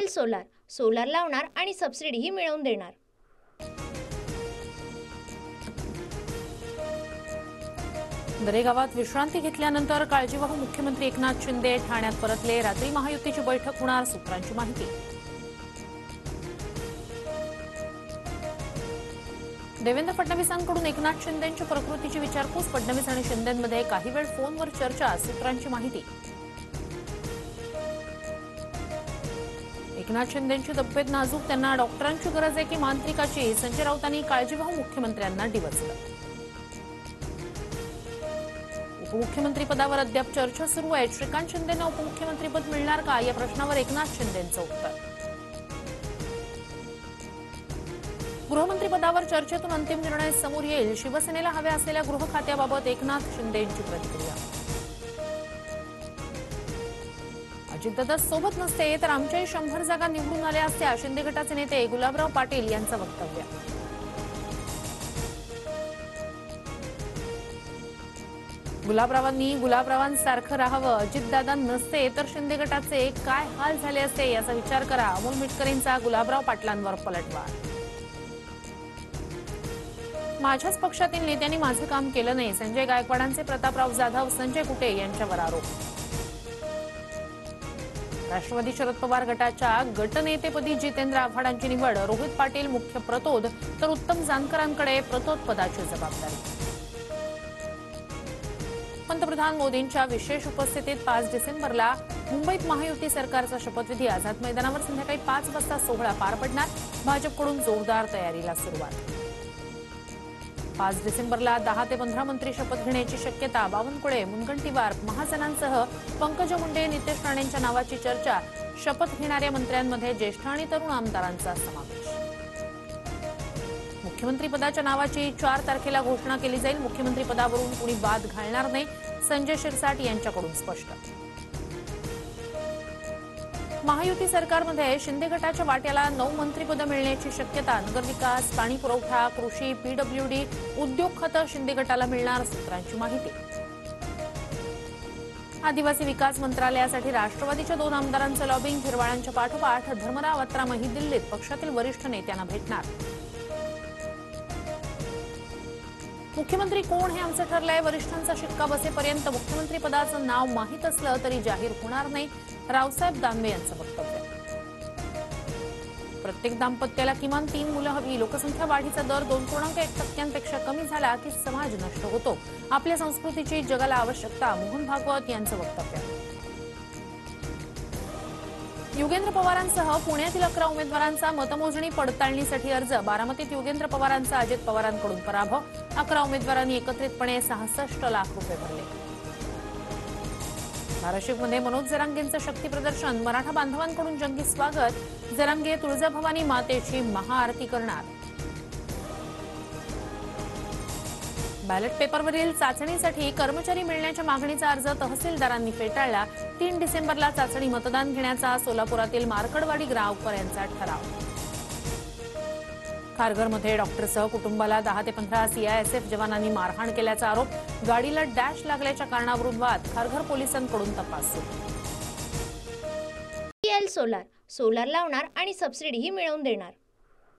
Solar, solar लावणार आणि सबसिडीही मिळवून देणार। दरेगावात विश्रांती घेतल्यानंतर काळजीवाहू मुख्यमंत्री एकनाथ शिंदे ठाण्यात परतले। रात्री महायुतीची बैठक होणार, सूत्रांची माहिती। देवेंद्र फडणवीसांकडून एकनाथ शिंदेंच्या प्रकृतीची विचारपूस। फडणवीस आणि शिंदेंमध्ये काही वेळ फोनवर चर्चा, सूत्रांची माहिती। एकनाथ शिंदेंची तब्येत नाजूक, त्यांना डॉक्टरांची गरज आहे की मांत्रिकाची? संजय राऊतांनी काळजीवाहू मुख्यमंत्र्यांना डिवचलं। उपमुख्यमंत्री पदावर अद्याप चर्चा सुरू आहे। श्रीकांत शिंदेंना उपमुख्यमंत्रीपद मिळणार का, या प्रश्नावर एकनाथ शिंदेंचं उत्तर। गृहमंत्री पदावर चर्चेतून अंतिम निर्णय समोर येईल। शिवसेनेला हव्या असलेल्या गृह खात्याबाबत एकनाथ शिंदेंची प्रतिक्रिया। अजितदादा सोबत नसते तर आमच्याही 100 जागा निवडून आल्या असत्या, शिंदे गटाचे नेते गुलाबराव पाटील यांचं वक्तव्य। गुलाबरावांनी गुलाबरावांसारखं राहावं, अजितदादा नसते तर शिंदे गटाचे काय हाल झाले असते याचा विचार करा। अमोल मिटकरींचा गुलाबराव पाटलांवर पलटवार। माझ्याच पक्षातील नेत्यांनी माझं काम केलं नाही, संजय गायकवाडांचे प्रतापराव जाधव संजय कुटे यांच्यावर आरोप। राष्ट्रवादी शरद पवार गटाच्या गटनेतेपदी जितेंद्र आव्हाडांची निवड, रोहित पाटील मुख्य प्रतोद तर उत्तम जानकरांकडे प्रतोद पदाची जबाबदारी। पंतप्रधान मोदींच्या विशेष उपस्थितीत 5 डिसेंबरला मुंबईत महायुती सरकारचा शपथविधी। आझाद मैदानावर संध्याकाळी 5 वाजता सोहळा पार पडणार, भाजपकडून जोरदार तयारीला सुरुवात। 5 डिसेंबरला 10 ते 15 मंत्री शपथ घेण्याची शक्यता। बावनकुळे, मुनगंटीवार, महाजनांसह पंकजा मुंडे, नितेश राणेंच्या नावाची चर्चा। शपथ घेणाऱ्या मंत्र्यांमध्ये ज्येष्ठ आणि तरुण आमदारांचा समावेश। मुख्यमंत्रीपदाच्या नावाची 4 तारखेला घोषणा केली जाईल। मुख्यमंत्रीपदावरून कुणी बाद घालणार नाही, संजय शिरसाट यांच्याकडून स्पष्ट। महायुती सरकारमध्ये शिंदे गटाच्या वाट्याला 9 मंत्रिपदं मिळण्याची शक्यता। नगरविकास, पाणी पुरवठा, कृषी, पीडब्ल्यूडी, उद्योग खातं शिंदे गटाला मिळणार, सूत्रांची माहिती। आदिवासी विकास मंत्रालयासाठी राष्ट्रवादीच्या 2 आमदारांचं लॉबिंग। झिरवाळांच्या पाठोपाठ धर्मराव अत्रामही दिल्लीत पक्षातील वरिष्ठ नेत्यांना भेटणार। मुख्यमंत्री कोण हे आमचं ठरलंय, वरिष्ठांचा शिक्का बसेपर्यंत मुख्यमंत्री पदाचं नाव माहीत असलं तरी जाहीर होणार नाही, रावसाहेब दानवे यांचं वक्तव्य। प्रत्येक दाम्पत्याला किमान 3 मुलं हवी। लोकसंख्या वाढीचा दर 2.1% कमी झाला की समाज नष्ट होतो, आपल्या संस्कृतीची जगाला आवश्यकता, मोहन भागवत यांचं वक्तव्य। योगेंद्र पवारांसह पुण्यातील 11 उमेदवारांचा मतमोजणी पडताळणीसाठी अर्ज। बारामतीत योगेंद्र पवारांचा अजित पवारांकडून पराभव। 11 उमेदवारांनी एकत्रितपणे 66 लाख रुपये भरले। धाराशिवमध्ये मनोज जरांगेंचं शक्तीप्रदर्शन। मराठा बांधवांकडून जंगी स्वागत। जरांगे तुळजाभवानी मातेची महाआरती करणार। बॅलेट पेपरवरील चाचणीसाठी कर्मचारी मिळण्याच्या मागणीचा अर्ज तहसीलदारांनी फेटाळला। 3 डिसेंबरला चाचणी मतदान घेण्याचा सोलापुरातील मार्कडवाडी गावकऱ्यांचा ठराव। खारघरमध्ये डॉक्टरसह कुटुंबाला 10 ते 15 सीआयएसएफ जवानांनी मारहाण केल्याचा आरोप। गाडीला डॅश लागल्याच्या कारणावरून वाद। खारघर पोलिसांकडून तपास सुरू। सोलार, सोलार लावणार आणि सबसिडीही मिळवून देणार।